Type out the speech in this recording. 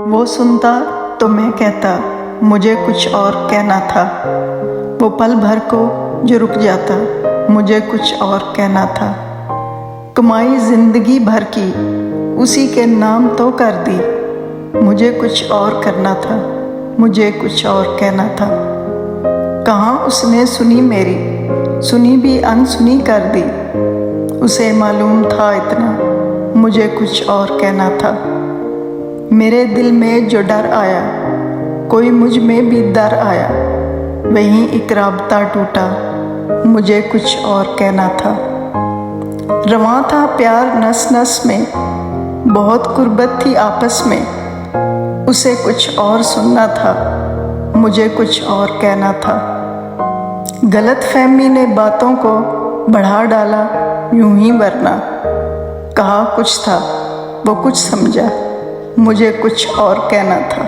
वो सुनता तो मैं कहता मुझे कुछ और कहना था। वो पल भर को जो रुक जाता मुझे कुछ और कहना था। कमाई जिंदगी भर की उसी के नाम तो कर दी, मुझे कुछ और करना था, मुझे कुछ और कहना था। कहाँ उसने सुनी मेरी, सुनी भी अनसुनी कर दी। उसे मालूम था इतना, मुझे कुछ और कहना था। मेरे दिल में जो डर आया, कोई मुझ में भी डर आया। वहीं एक राबता टूटा, मुझे कुछ और कहना था। रवां था प्यार नस नस में, बहुत कुर्बत थी आपस में। उसे कुछ और सुनना था, मुझे कुछ और कहना था। गलत फहमी ने बातों को बढ़ा डाला यूं ही, वरना कहा कुछ था वो कुछ समझा, मुझे कुछ और कहना था।